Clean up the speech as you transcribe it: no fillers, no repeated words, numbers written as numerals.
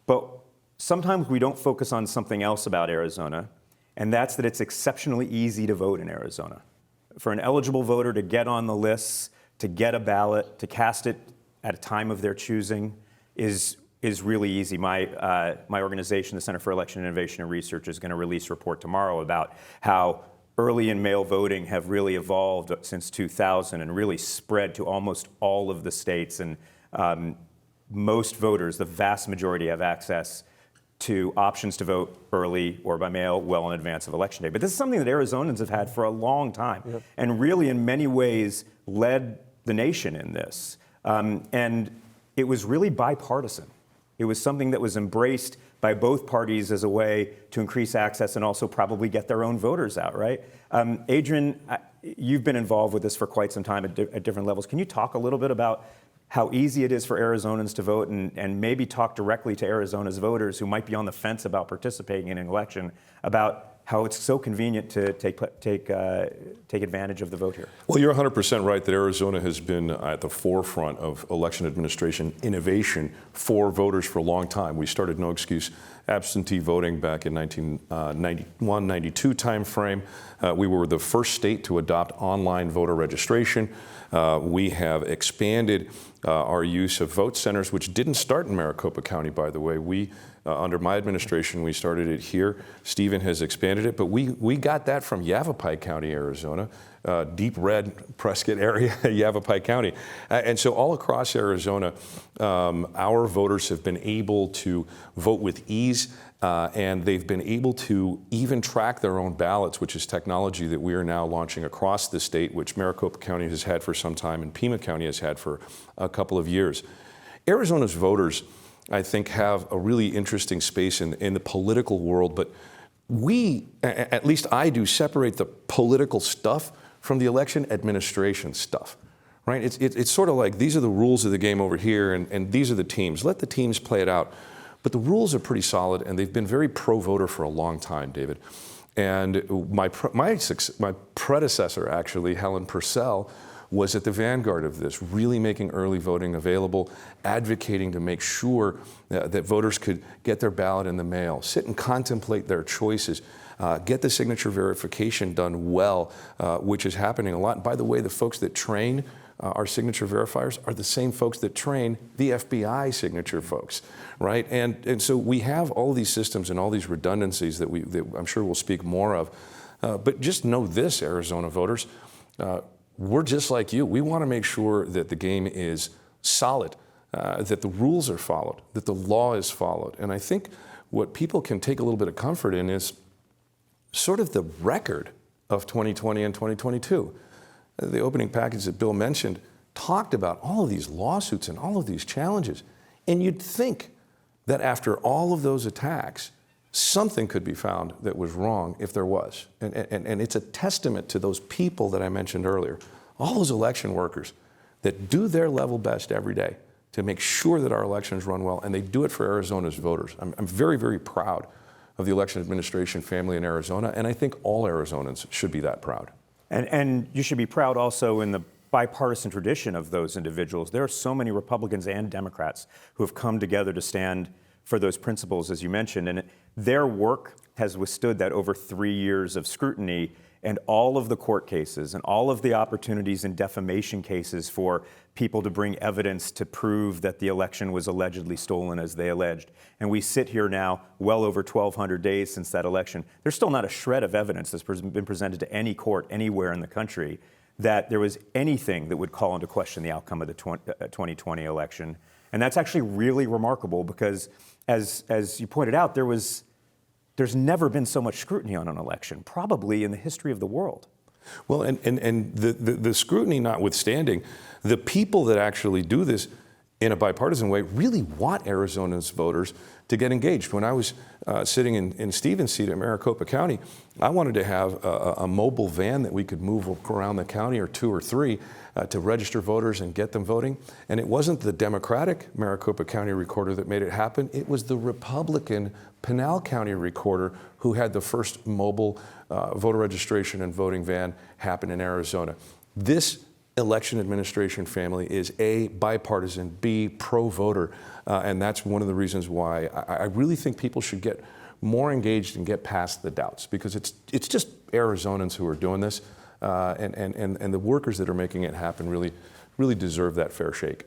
But sometimes we don't focus on something else about Arizona, and that's that it's exceptionally easy to vote in Arizona. For an eligible voter to get on the lists, to get a ballot, to cast it at a time of their choosing is really easy. My organization, the Center for Election Innovation and Research, is going to release a report tomorrow about how early and mail voting have really evolved since 2000 and really spread to almost all of the states. And most voters, the vast majority, have access to options to vote early or by mail well in advance of Election Day. But this is something that Arizonans have had for a long time, and really in many ways led the nation in this. And it was really bipartisan. It was something that was embraced by both parties as a way to increase access and also probably get their own voters out, right? Adrian, you've been involved with this for quite some time at different levels. Can you talk a little bit about how easy it is for Arizonans to vote, and maybe talk directly to Arizona's voters who might be on the fence about participating in an election about how it's so convenient to take advantage of the vote here? Well, you're 100% right that Arizona has been at the forefront of election administration innovation for voters for a long time. We started no excuse absentee voting back in 1991, 92 timeframe. We were the first state to adopt online voter registration. We have expanded our use of vote centers, which didn't start in Maricopa County, by the way. Under my administration, we started it here. Stephen has expanded it, but we got that from Yavapai County, Arizona, deep red Prescott area, Yavapai County. And so all across Arizona, our voters have been able to vote with ease, and they've been able to even track their own ballots, which is technology that we are now launching across the state, which Maricopa County has had for some time and Pima County has had for a couple of years. Arizona's voters, I think, have a really interesting space in the political world, but we, at least I do, separate the political stuff from the election administration stuff, right? It's sort of like, these are the rules of the game over here, and these are the teams. Let the teams play it out. But the rules are pretty solid, and they've been very pro-voter for a long time, David. And my predecessor, actually, Helen Purcell, was at the vanguard of this, really making early voting available, advocating to make sure that voters could get their ballot in the mail, sit and contemplate their choices, get the signature verification done well, which is happening a lot. And by the way, the folks that train our signature verifiers are the same folks that train the FBI signature folks, right? And so we have all these systems and all these redundancies that I'm sure we'll speak more of. But just know this, Arizona voters, we're just like you. We want to make sure that the game is solid, that the rules are followed, that the law is followed. And I think what people can take a little bit of comfort in is sort of the record of 2020 and 2022. The opening package that Bill mentioned talked about all of these lawsuits and all of these challenges. And you'd think that after all of those attacks, something could be found that was wrong if there was. And it's a testament to those people that I mentioned earlier, all those election workers that do their level best every day to make sure that our elections run well, and they do it for Arizona's voters. I'm very, very proud of the election administration family in Arizona, and I think all Arizonans should be that proud. And you should be proud also in the bipartisan tradition of those individuals. There are so many Republicans and Democrats who have come together to stand for those principles, as you mentioned, and their work has withstood that over 3 years of scrutiny, and all of the court cases and all of the opportunities in defamation cases for people to bring evidence to prove that the election was allegedly stolen, as they alleged. And we sit here now, well over 1,200 days since that election. There's still not a shred of evidence that's been presented to any court anywhere in the country that there was anything that would call into question the outcome of the 2020 election. And that's actually really remarkable because, as you pointed out, there's never been so much scrutiny on an election, probably in the history of the world. Well, and the scrutiny notwithstanding, the people that actually do this in a bipartisan way really want Arizona's voters to get engaged. When I was sitting in Stephen's seat at Maricopa County, I wanted to have a mobile van that we could move around the county, or 2 or 3, to register voters and get them voting. And it wasn't the Democratic Maricopa County recorder that made it happen. It was the Republican Pinal County recorder who had the first mobile voter registration and voting van happen in Arizona. This election administration family is A, bipartisan, B, pro-voter, and that's one of the reasons why I really think people should get more engaged and get past the doubts, because it's just Arizonans who are doing this, and the workers that are making it happen really deserve that fair shake.